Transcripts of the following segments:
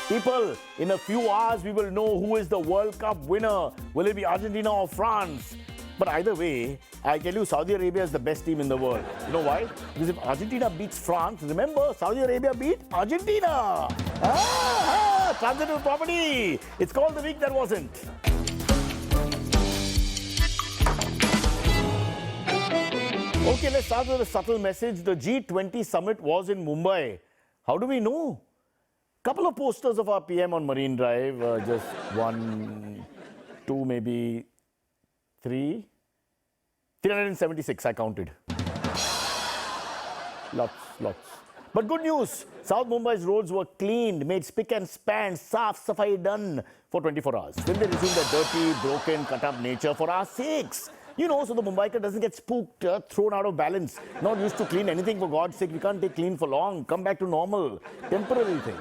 People, in a few hours, we will know who is the World Cup winner. Will it be Argentina or France? But either way, I tell you, Saudi Arabia is the best team in the world. You know why? Because if Argentina beats France, remember, Saudi Arabia beat Argentina. Transitive property. It's called the week that wasn't. Okay, let's start with a subtle message. The G20 Summit was in Mumbai. How do we know? Couple of posters of our PM on Marine Drive, just 1, 2, maybe 3. 376, I counted. Lots. But good news, South Mumbai's roads were cleaned, made spick and span, saaf safai done for 24 hours. Then they resumed their dirty, broken, cut-up nature for our sakes. You know, so the Mumbaiker doesn't get spooked, thrown out of balance. Not used to clean anything, for God's sake. We can't take clean for long. Come back to normal. Temporary thing.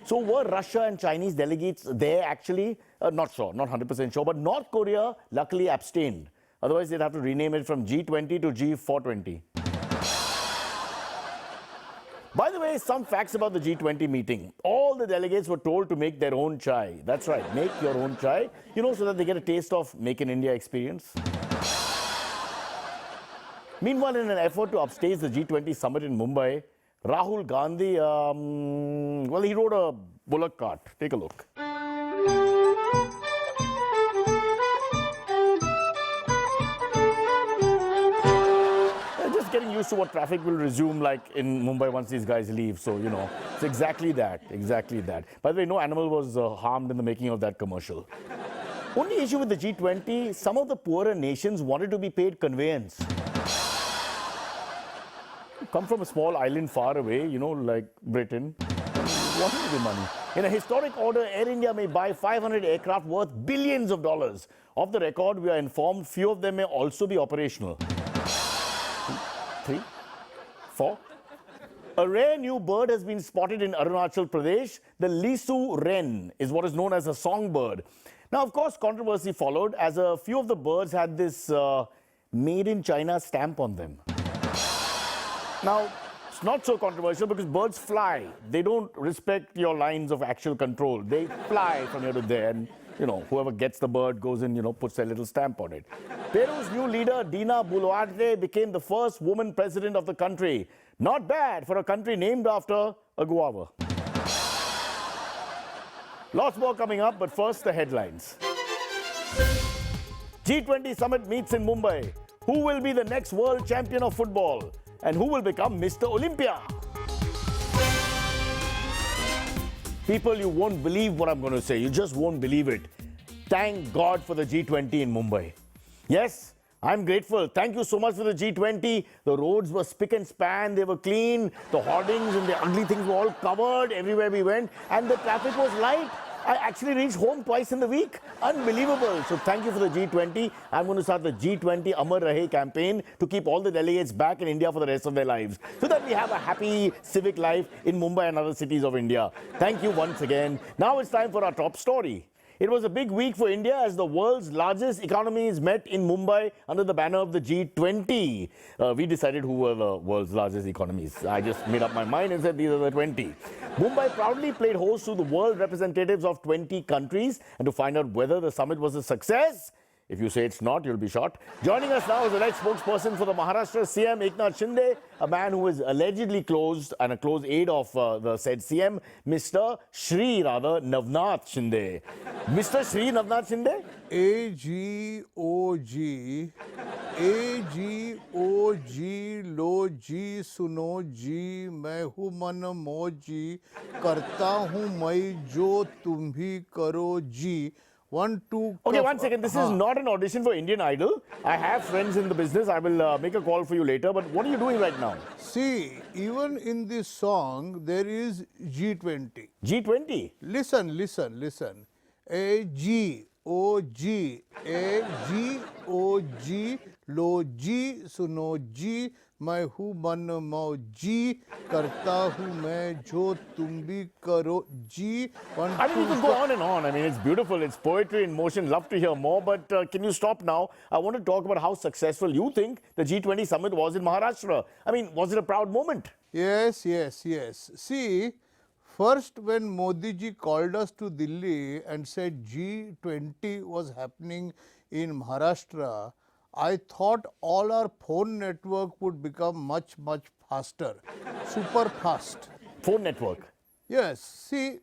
So were Russia and Chinese delegates there actually? Not sure, not 100% sure. But North Korea luckily abstained. Otherwise, they'd have to rename it from G20 to G420. By the way, some facts about the G20 meeting. All the delegates were told to make their own chai. That's right, make your own chai. You know, so that they get a taste of Make in India experience. Meanwhile, in an effort to upstage the G20 summit in Mumbai, Rahul Gandhi, well, he rode a bullock cart. Take a look. Just getting used to what traffic will resume like in Mumbai once these guys leave. So, you know, it's exactly that. By the way, no animal was harmed in the making of that commercial. Only issue with the G20, some of the poorer nations wanted to be paid conveyance. Come from a small island far away, you know, like Britain, wanting the money. In a historic order, Air India may buy 500 aircraft worth billions of dollars. Off the record, we are informed few of them may also be operational. 3, 4. A rare new bird has been spotted in Arunachal Pradesh. The Lisu wren is what is known as a songbird. Now, of course, controversy followed as a few of the birds had this made in China stamp on them. Now, it's not so controversial because birds fly. They don't respect your lines of actual control. They fly from here to there and, you know, whoever gets the bird goes in, you know, puts their little stamp on it. Peru's new leader, Dina Boluarte, became the first woman president of the country. Not bad for a country named after a guava. Lots more coming up, but first the headlines. G20 Summit meets in Mumbai. Who will be the next world champion of football? And who will become Mr. Olympia? People, you won't believe what I'm going to say. You just won't believe it. Thank God for the G20 in Mumbai. Yes, I'm grateful. Thank you so much for the G20. The roads were spick and span. They were clean. The hoardings and the ugly things were all covered everywhere we went. And the traffic was light. I actually reached home twice in the week. Unbelievable. So thank you for the G20. I'm going to start the G20 Amar Rahe campaign to keep all the delegates back in India for the rest of their lives, so that we have a happy civic life in Mumbai and other cities of India. Thank you once again. Now it's time for our top story. It was a big week for India as the world's largest economies met in Mumbai under the banner of the G20. We decided who were the world's largest economies. I just made up my mind and said these are the 20. Mumbai proudly played host to the world representatives of 20 countries. And to find out whether the summit was a success, if you say it's not, you'll be shot. Joining us now is the next spokesperson for the Maharashtra CM, Eknath Shinde, a man who is allegedly close and a close aide of the said CM, Mr. Navnath Shinde. Mr. Shri Navnath Shinde? AGOG, AGOG, लो जी सुनो जी मैं हूँ मन मौजी करता हूँ मैं जो तुम भी करो जी. 1, 2. Okay, 1 second. This is not an audition for Indian Idol. I have friends in the business. I will make a call for you later. But what are you doing right now? See, even in this song, there is G20. G20? Listen. AGOG, AGOG, लो जी सुनो जी मैं हूँ मन मौजी करता हूँ मैं जो तुम भी करो जी. I mean, you could go on and on. I mean, it's beautiful. It's poetry in motion. Love to hear more. But can you stop now? I want to talk about how successful you think the G20 summit was in Maharashtra. I mean, was it a proud moment? Yes. See, First, when Modi ji called us to Delhi and said G20 was happening in Maharashtra, I thought all our phone network would become much, much faster, super fast. Phone network. Yes, see,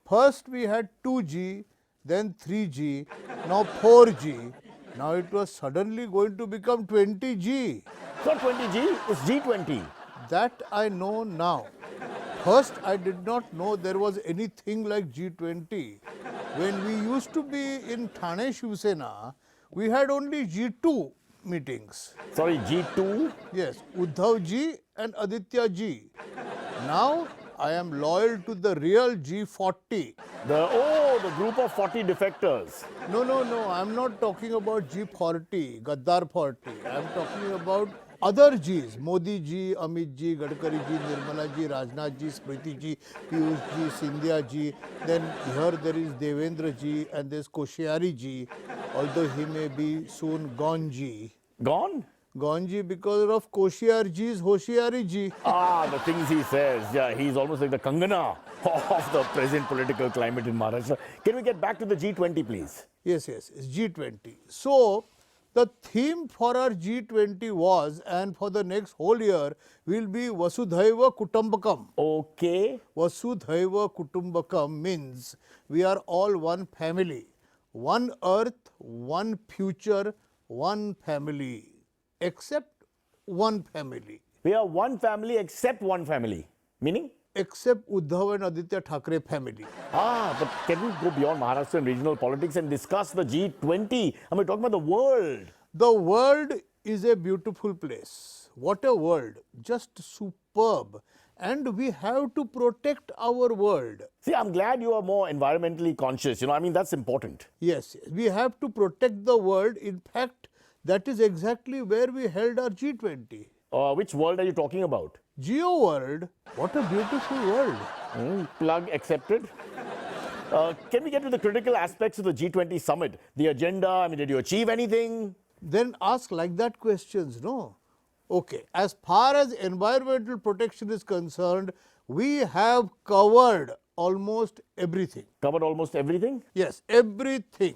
first we had 2G, then 3G, now 4G. Now it was suddenly going to become 20G. It's not 20G, it's G20. That I know now. First, I did not know there was anything like G20. When we used to be in Thane Shiv Sena, we had only G2 meetings. Sorry, G2? Yes, Uddhav ji and Aditya ji. Now, I am loyal to the real G40. The group of 40 defectors. No, I'm not talking about G40, Gaddar 40. I'm talking about other Gs, Modi ji, Amit ji, Gadkari ji, Nirmala ji, Rajnath ji, Smriti ji, Piyush ji, Sindhya ji. Then here there is Devendra ji and there's Koshyari ji, although he may be soon gone ji. Gone? Gone ji because of Koshyar ji's Hoshiari ji. The things he says. Yeah, he's almost like the Kangana of the present political climate in Maharashtra. Can we get back to the G20, please? Yes, it's G20. So, the theme for our G20 was, and for the next whole year, will be Vasudhaiva Kutumbakam. Okay. Vasudhaiva Kutumbakam means we are all one family. One earth, one future, one family. Except one family. We are one family except one family. Meaning? Except Uddhav and Aditya Thackeray family. But can we go beyond Maharashtra and regional politics and discuss the G20? We're talking about the world. The world is a beautiful place. What a world. Just superb. And we have to protect our world. See, I'm glad you are more environmentally conscious. That's important. Yes, we have to protect the world. In fact, that is exactly where we held our G20. Which world are you talking about? Geo world. What a beautiful world. Plug accepted. Can we get to the critical aspects of the G20 Summit? The agenda, did you achieve anything? Then ask like that questions, no? Okay, as far as environmental protection is concerned, we have covered almost everything. Covered almost everything? Yes, everything.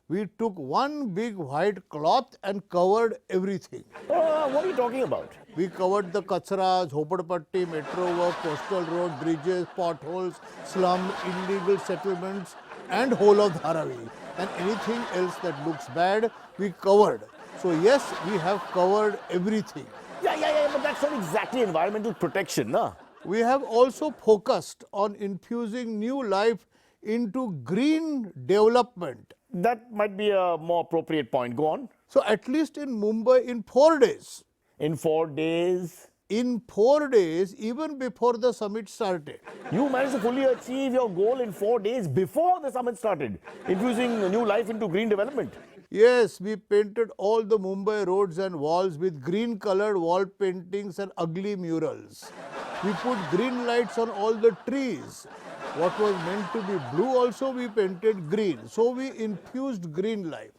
We took one big white cloth and covered everything. What are you talking about? We covered the Kachra, Jhopadpatti, metro work, coastal road, bridges, potholes, slum, illegal settlements and whole of Dharavi. And anything else that looks bad, we covered. So yes, we have covered everything. Yeah, but that's not exactly environmental protection, no? We have also focused on infusing new life into green development. That might be a more appropriate point. Go on. So at least in Mumbai in 4 days. In 4 days? In 4 days, even before the summit started. You managed to fully achieve your goal in 4 days before the summit started, infusing new life into green development. Yes, we painted all the Mumbai roads and walls with green colored wall paintings and ugly murals. We put green lights on all the trees. What was meant to be blue also we painted green. So we infused green life.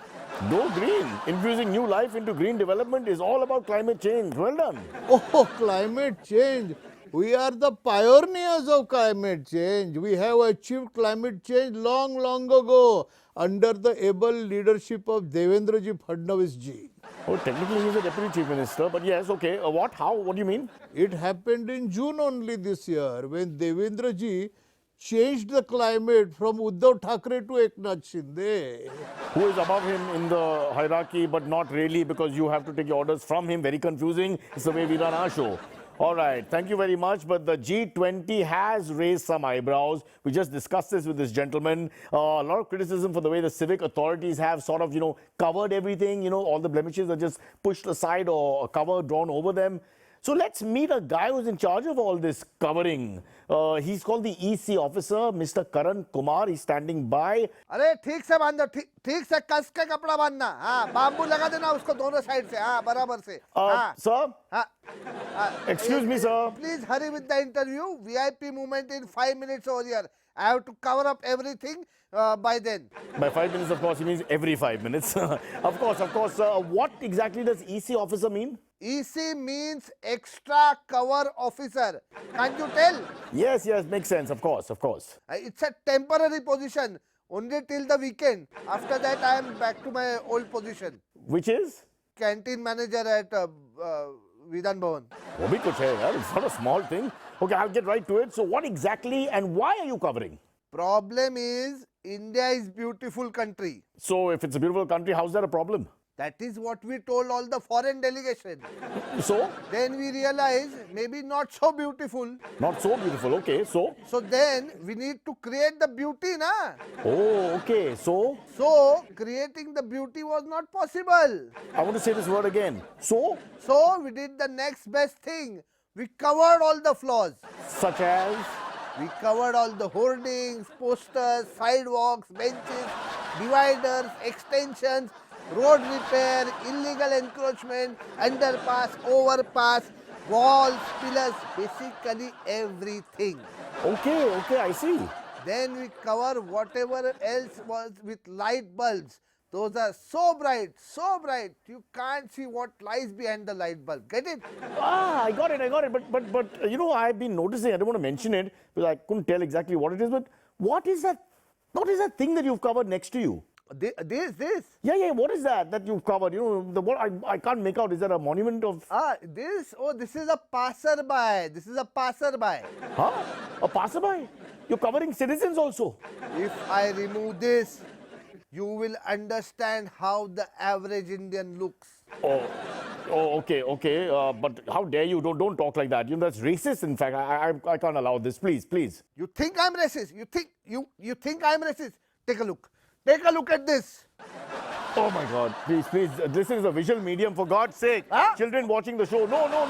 Go green. Infusing new life into green development is all about climate change. Well done. Oh, climate change. We are the pioneers of climate change. We have achieved climate change long ago under the able leadership of Devendra ji Fadnavis ji. Oh, technically he's a deputy chief minister, but yes, okay. What? How? What do you mean? It happened in June only this year when Devendra ji changed the climate from Uddhav Thackeray to Eknath Shinde. Who is above him in the hierarchy, but not really because you have to take your orders from him. Very confusing. It's the way we run our show. All right, thank you very much. But the G20 has raised some eyebrows. We just discussed this with this gentleman. A lot of criticism for the way the civic authorities have sort of, covered everything. All the blemishes are just pushed aside or a cover drawn over them. So let's meet a guy who's in charge of all this covering. He's called the EC officer, Mr. Karan Kumar. He's standing by. अरे ठीक से बांधो, ठीक से कस के कपड़ा बांधना, हाँ बाम्बू लगा देना उसको दोनों साइड से, हाँ बराबर से, हाँ Sir? हाँ Excuse me, sir. Please hurry with the interview. VIP movement in 5 minutes over here. I have to cover up everything by then. By 5 minutes, of course, he means every 5 minutes. Of course. What exactly does EC officer mean? EC means extra cover officer. Can't you tell? Yes, yes, makes sense, of course, of course. It's a temporary position, only till the weekend. After that, I am back to my old position. Which is? Canteen manager at Vidhan Bhavan. वो भी कुछ है यार, it's not a small thing. Okay, I'll get right to it. So what exactly and why are you covering? Problem is, India is beautiful country. So if it's a beautiful country, how's that a problem? That is what we told all the foreign delegation. So? Then we realized maybe not so beautiful. Not so beautiful, okay, so? So then we need to create the beauty, na? Oh, okay, so? So creating the beauty was not possible. I want to say this word again. So? So we did the next best thing. We covered all the flaws. Such as? We covered all the hoardings, posters, sidewalks, benches, dividers, extensions, road repair, illegal encroachment, underpass, overpass, walls, pillars, basically everything. Okay, okay, I see. Then we cover whatever else was with light bulbs. Those are so bright, you can't see what lies behind the light bulb. Get it? Ah, I got it. But you know, I've been noticing, I don't want to mention it, because I couldn't tell exactly what it is, but what is that thing that you've covered next to you? This. Yeah, what is that you've covered? You know, the what I can't make out. Is that a monument of... This is a passerby. This is a passerby. Huh? A passerby? You're covering citizens also? If I remove this, you will understand how the average Indian looks. Oh, okay. But how dare you? Don't talk like that. You know, that's racist. In fact, I can't allow this. Please. You think I'm racist? You think I'm racist? Take a look. Take a look at this. Oh my God! Please. This is a visual medium, for God's sake. Huh? Children watching the show. No, No,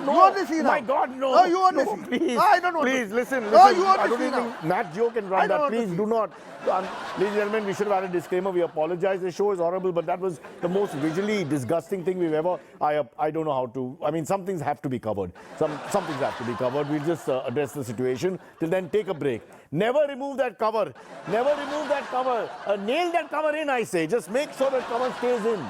you only see now. My God, no. No, you only no, see. Please. No, I don't want Please, to. listen. No, you I only don't see even now. Nat Geo can I run don't that. want to Please see. do not. Ladies and gentlemen, we should have had a disclaimer. We apologize. The show is horrible, but that was the most visually disgusting thing we've ever. I don't know how to. I mean, some things have to be covered. Some things have to be covered. We'll just address the situation. Till then, take a break. Never remove that cover. Never remove that cover. Nail that cover in, I say. Just make sure that cover stays in.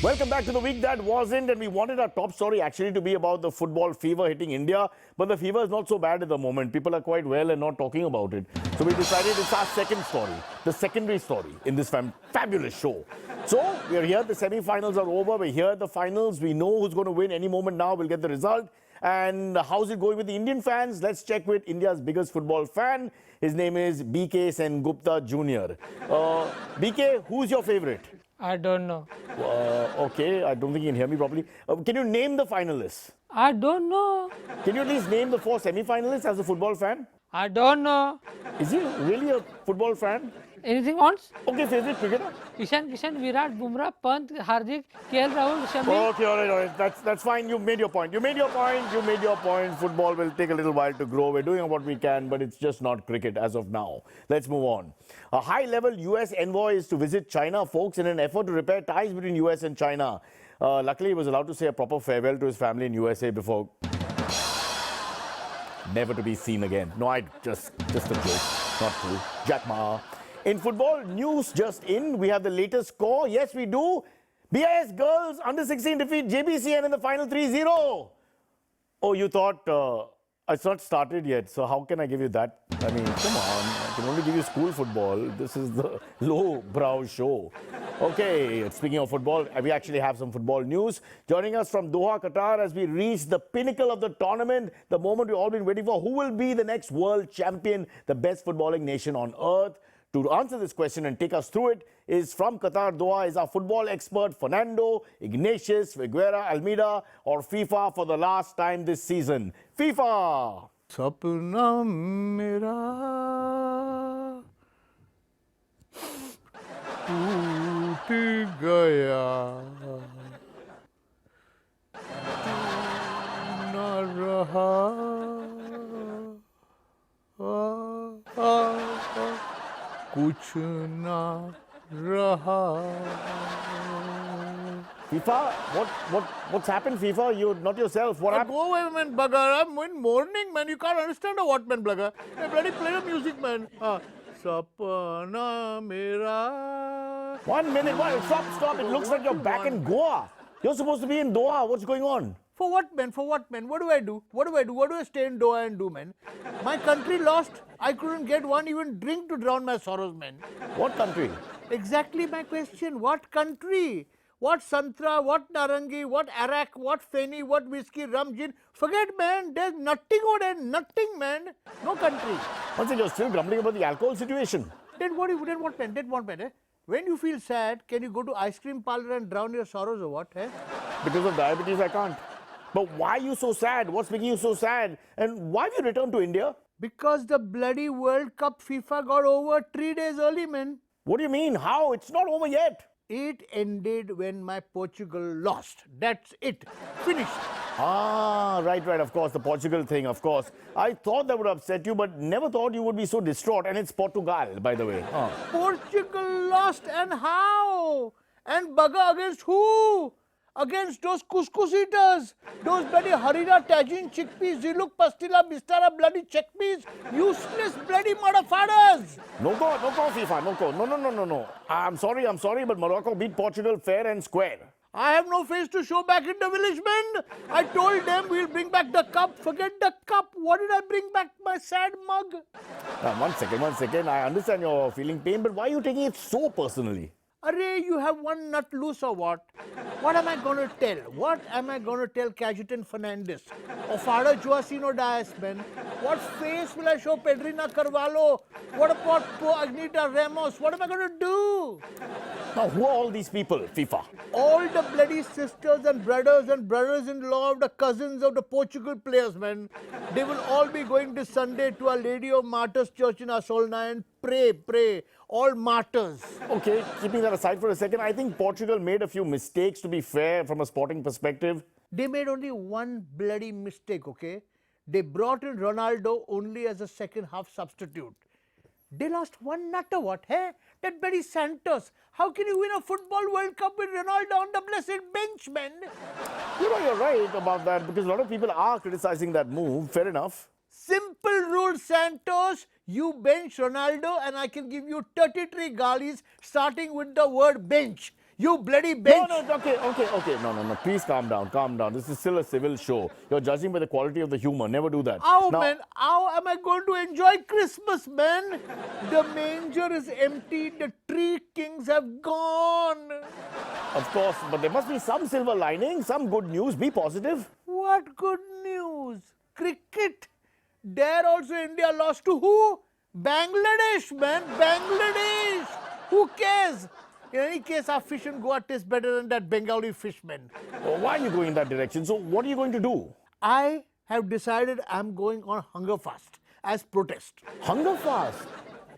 Welcome back to the week that wasn't, and we wanted our top story actually to be about the football fever hitting India, but the fever is not so bad at the moment. People are quite well and not talking about it. So we decided it's our second story, the secondary story in this fabulous show. So we're here, the semi-finals are over, we're here at the finals, we know who's going to win any moment now, we'll get the result. And how's it going with the Indian fans? Let's check with India's biggest football fan. His name is BK Sengupta Jr. BK, who's your favorite? I don't know. Okay, I don't think you can hear me properly. Can you name the finalists? I don't know. Can you at least name the 4 semi-finalists as a football fan? I don't know. Is he really a football fan? Anything else? Okay, favorite cricketer? Kishan, Virat, Bumrah, Pant, Hardik, KL Rahul, Shami. Okay, all right. That's fine. You made your point. Football will take a little while to grow. We're doing what we can, but it's just not cricket as of now. Let's move on. A high-level US envoy is to visit China, folks, in an effort to repair ties between US and China. Luckily, he was allowed to say a proper farewell to his family in USA before never to be seen again. No, just a joke. Not true. Jack Ma. In football, news just in. We have the latest score. Yes, we do. BIS girls under 16 defeat JBCN in the final 3-0. Oh, you thought it's not started yet, so how can I give you that? I mean, come on. I can only give you school football. This is the low-brow show. Okay, speaking of football, we actually have some football news. Joining us from Doha, Qatar, as we reach the pinnacle of the tournament, the moment we've all been waiting for. Who will be the next world champion, the best footballing nation on earth? To answer this question and take us through it is from Qatar, Doha, is our football expert Fernando, Ignatius, Figuera, Almeida, or FIFA for the last time this season. FIFA! Sapna mera toot gaya, na raha. कुछ ना रहा. FIFA, what's happened, FIFA? You're not yourself. What happened? Go away, man, bugger. I'm in mourning, man. You can't understand a what, man, bugger. Hey, bloody play the music, man. Sapna mera. 1 minute. Stop. It looks like you're back in Goa. You're supposed to be in Doha. What's going on? For what, man? For what, man? What do I do? What do I do? What do I stay in Doha and do, man? My country lost. I couldn't get one even drink to drown my sorrows, man. What country? Exactly my question. What country? What Santra, what Narangi, what Arak, what Feni, what whiskey, rum, gin. Forget, man. There's nothing over there. Nothing, man. No country. One thing, you're still grumbling about the alcohol situation. Then what, man? Then what, man? Eh? When you feel sad, can you go to ice cream parlor and drown your sorrows or what? Eh? Because of diabetes, I can't. But why are you so sad? What's making you so sad? And why have you returned to India? Because the bloody World Cup FIFA got over 3 days early, man. What do you mean? How? It's not over yet. It ended when my Portugal lost. That's it. Finished. Ah, right, of course, the Portugal thing, of course. I thought that would upset you, but never thought you would be so distraught. And it's Portugal, by the way. Portugal lost, and how? And bugger against who? Against those couscous eaters, those bloody Harira Tajin chickpeas, Ziluk Pastilla Bistara bloody chickpeas, useless bloody motherfuckers. No go, FIFA, no go. No. I'm sorry, but Morocco beat Portugal fair and square. I have no face to show back in the village, man. I told them we'll bring back the cup. Forget the cup. What did I bring back? My sad mug. Now, one second. I understand you're feeling pain, but why are you taking it so personally? Array, you have one nut loose or what? What am I going to tell? What am I going to tell Cajetan Fernandez? Or Fada Joacino Dias, man? What face will I show Pedrina Carvalho? What about poor Agnita Ramos? What am I going to do? Now, who are all these people, FIFA? All the bloody sisters and brothers-in-law of the cousins of the Portugal players, man. They will all be going this Sunday to Our Lady of Martyrs Church in Asolna and pray. All martyrs. Okay, keeping that aside for a second, I think Portugal made a few mistakes, to be fair, from a sporting perspective. They made only one bloody mistake, okay? They brought in Ronaldo only as a second half substitute. They lost one nutter, what, hey? That bloody Santos. How can you win a football World Cup with Ronaldo on the blessed bench, man? You know, you're right about that, because a lot of people are criticizing that move. Fair enough. Simple rule, Santos. You bench Ronaldo and I can give you 33 galis starting with the word bench. You bloody bench. No, okay. No. Please calm down. This is still a civil show. You're judging by the quality of the humor. Never do that. Man, how am I going to enjoy Christmas, man? The manger is empty. The three kings have gone. Of course, but there must be some silver lining, some good news. Be positive. What good news? Cricket. There also India lost to who? Bangladesh, man. Bangladesh. Who cares? In any case, our fish in Goa tastes better than that Bengali fishman. Oh, why are you going in that direction? So what are you going to do? I have decided I'm going on hunger fast as protest. Hunger fast?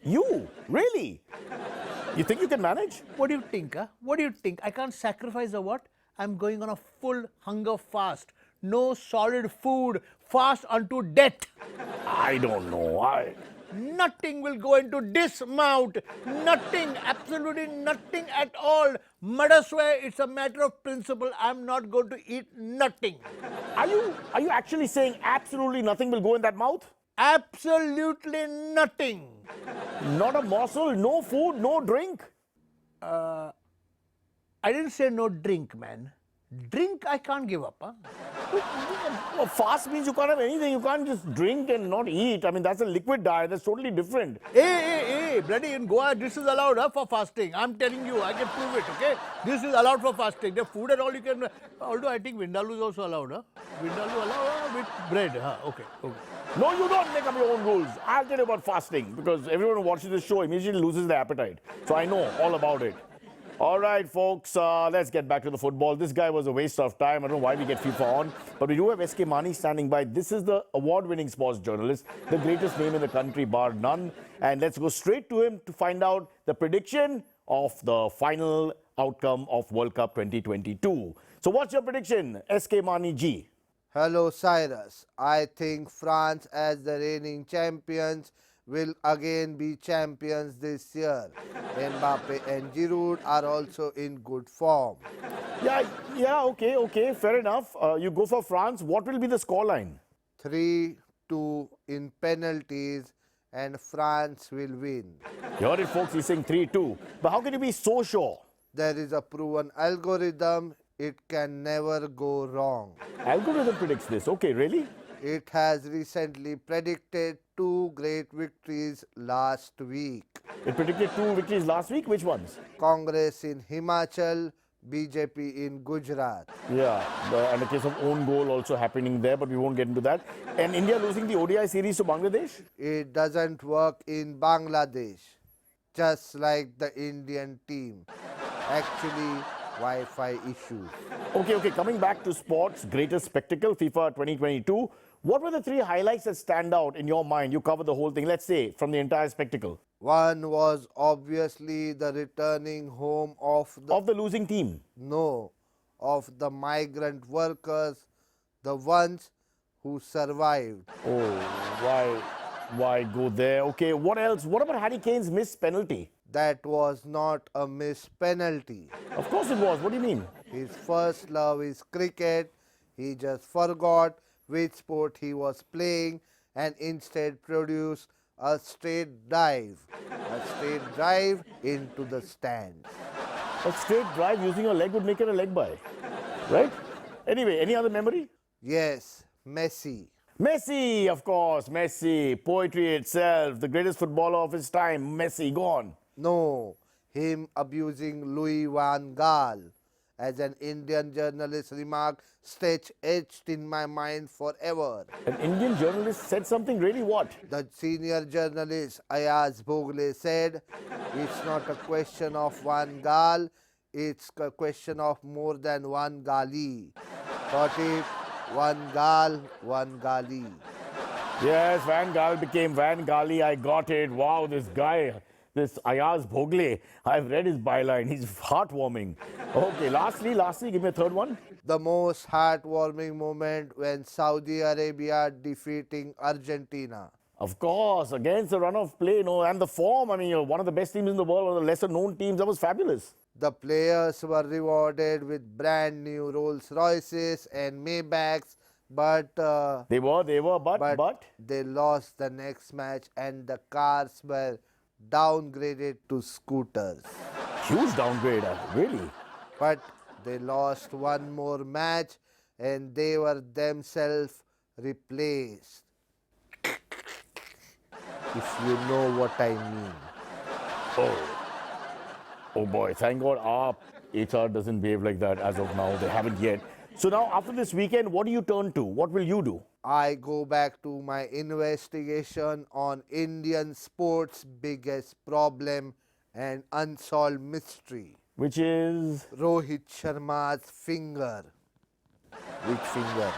You? Really? You think you can manage? What do you think, huh? What do you think? I can't sacrifice a what? I'm going on a full hunger fast. No solid food. Fast unto death. I don't know. Nothing will go into this mouth. Nothing. Absolutely nothing at all. Mother swear it's a matter of principle. I'm not going to eat nothing. Are you actually saying absolutely nothing will go in that mouth? Absolutely nothing. Not a morsel, no food, no drink? I didn't say no drink, man. Drink I can't give up, huh? Well, fast means you can't have anything. You can't just drink and not eat. I mean, that's a liquid diet. That's totally different. Hey, bloody in Goa, this is allowed for fasting. I'm telling you, I can prove it, okay? This is allowed for fasting. The food and all you can, although I think Vindaloo is also allowed, huh? Vindaloo allowed with bread, huh? Okay. No, you don't make up your own rules. I'll tell you about fasting, because everyone who watches this show immediately loses their appetite. So I know all about it. All right, folks, let's get back to the football. This guy was a waste of time. I don't know why we get FIFA on. But we do have SK Mani standing by. This is the award-winning sports journalist, the greatest name in the country, bar none. And let's go straight to him to find out the prediction of the final outcome of World Cup 2022. So what's your prediction, SK Mani Ji? Hello, Cyrus. I think France, as the reigning champions, will again be champions this year. Mbappe and Giroud are also in good form. Yeah, okay, fair enough. You go for France. What will be the scoreline? 3-2 in penalties and France will win. You heard it, folks. He's saying 3-2. But how can you be so sure? There is a proven algorithm it can never go wrong. Algorithm predicts this. Okay, really? It has recently predicted 2 great victories last week. It predicted 2 victories last week. Which ones? Congress in Himachal, BJP in Gujarat. Yeah, and a case of own goal also happening there, but we won't get into that. And India losing the ODI series to Bangladesh? It doesn't work in Bangladesh, just like the Indian team. Actually, Wi-Fi issues. Okay, coming back to sports, greatest spectacle, FIFA 2022. What were the 3 highlights that stand out in your mind? You covered the whole thing, let's say, from the entire spectacle. One was obviously the returning home of Of the losing team. of the migrant workers, the ones who survived. Oh, why go there? Okay, what else? What about Harry Kane's missed penalty? That was not a missed penalty. Of course it was. What do you mean? His first love is cricket. He just forgot which sport he was playing and instead produced a straight drive into the stands. A straight drive using a leg would make it a leg by, right? Anyway, any other memory? Yes, Messi. Messi, of course, Messi. Poetry itself, the greatest footballer of his time. Messi, go on. No, him abusing Louis van Gaal. As an Indian journalist remarked, stretch etched in my mind forever. An Indian journalist said something, really what? The senior journalist Ayaz Bhogle said, it's not a question of one Gaal, it's a question of more than one Gali. Got it? One Gaal, one Gali. Yes, Van Gaal became Van Gali. I got it. Wow, this guy, this Ayaz Bhogle, I've read his byline. He's heartwarming. Okay, lastly, give me a third one. The most heartwarming moment when Saudi Arabia defeating Argentina. Of course, against the run of play, and the form. I mean, you're one of the best teams in the world, one of the lesser known teams. That was fabulous. The players were rewarded with brand new Rolls Royces and Maybachs, but They were, but they lost the next match and the cars were downgraded to scooters. huge downgrade, really. But they lost one more match and they were themselves replaced. If you know what I mean. Oh boy, thank God our HR doesn't behave like that as of now. They haven't yet. So now, after this weekend, what do you turn to? What will you do? I go back to my investigation on Indian sports' biggest problem and unsolved mystery. Which is... Rohit Sharma's finger. Which finger?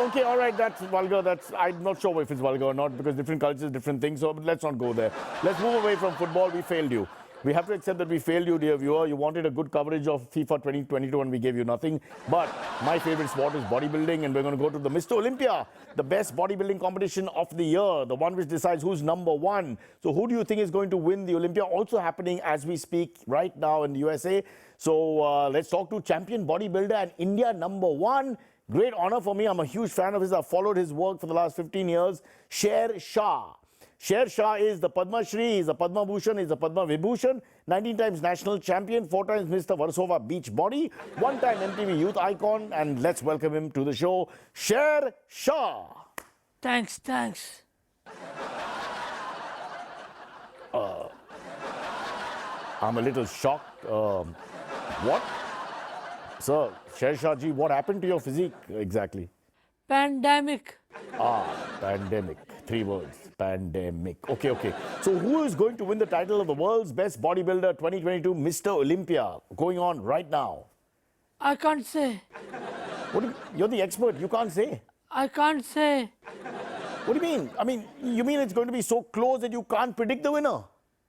Okay, all right, that's vulgar. I'm not sure if it's vulgar or not because different cultures, different things. So let's not go there. Let's move away from football. We failed you. We have to accept that we failed you, dear viewer. You wanted a good coverage of FIFA 2022 and we gave you nothing. But my favorite sport is bodybuilding and we're going to go to the Mr. Olympia, the best bodybuilding competition of the year, the one which decides who's number one. So who do you think is going to win the Olympia? Also happening as we speak right now in the USA. So let's talk to champion bodybuilder and India number one. Great honor for me. I'm a huge fan of his. I've followed his work for the last 15 years. Sher Shah. Sher Shah is the Padma Shri, is the Padma Bhushan, is the Padma Vibhushan, 19 times national champion, 4 times Mr. Warsaw Beach Body, 1 time MTV Youth Icon, and let's welcome him to the show, Sher Shah. Thanks. I'm a little shocked. What? Sir, Sher Shah ji, what happened to your physique exactly? Pandemic. Pandemic. 3 words. Pandemic. Okay. So who is going to win the title of the world's best bodybuilder 2022 Mr. Olympia going on right now? I can't say. You're the expert. You can't say. I can't say. What do you mean? I mean, you mean it's going to be so close that you can't predict the winner?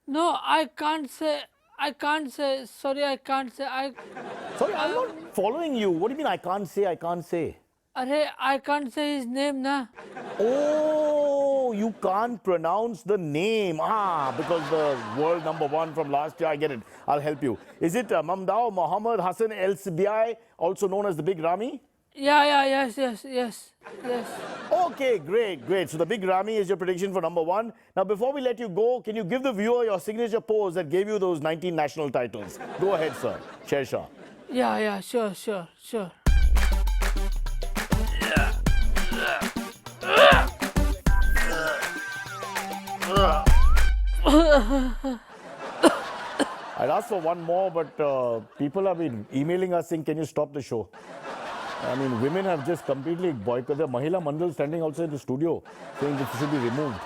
No, I can't say. Sorry, I can't say. Sorry, I'm not following you. What do you mean I can't say? Arey, I can't say his name, na. Oh, you can't pronounce the name. Because the world number one from last year, I get it. I'll help you. Is it Mamdao Mohammed Hassan El Sibai, also known as the Big Rami? Yes. Okay, great. So the Big Rami is your prediction for number one. Now, before we let you go, can you give the viewer your signature pose that gave you those 19 national titles? Go ahead, sir. Sher Shah. Yeah, sure. I'd ask for one more, but people have been emailing us saying, can you stop the show? I mean, women have just completely boycotted. The Mahila Mandal standing outside the studio saying this should be removed.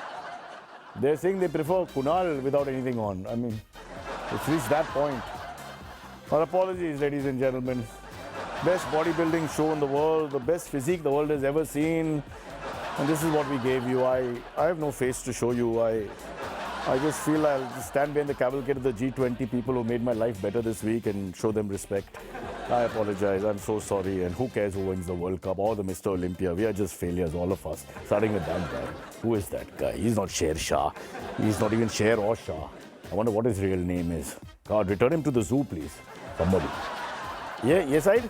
They're saying they prefer Kunal without anything on. I mean, it's reached that point. Our apologies, ladies and gentlemen. Best bodybuilding show in the world, the best physique the world has ever seen. And this is what we gave you. I have no face to show you. I just feel I'll just stand behind the cavalcade of the G20 people who made my life better this week and show them respect. I apologize. I'm so sorry. And who cares who wins the World Cup or the Mr. Olympia? We are just failures, all of us. Starting with that guy. Who is that guy? He's not Sher Shah. He's not even Sher or Shah. I wonder what his real name is. God, return him to the zoo, please. Somebody. Yeah, yes, side?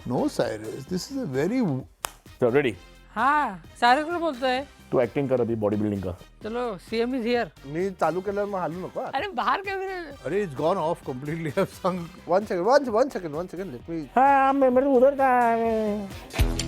No, Cyrus, this is a very... So, ready? हाँ Cyrus को बोलतो है तू acting कर अभी body building का चलो CM is hear me चालू केल्यावर मग हालू नको अरे बाहर क्या फिर अरे it's gone off completely. I've sung. one second let me हाँ मैं उधर का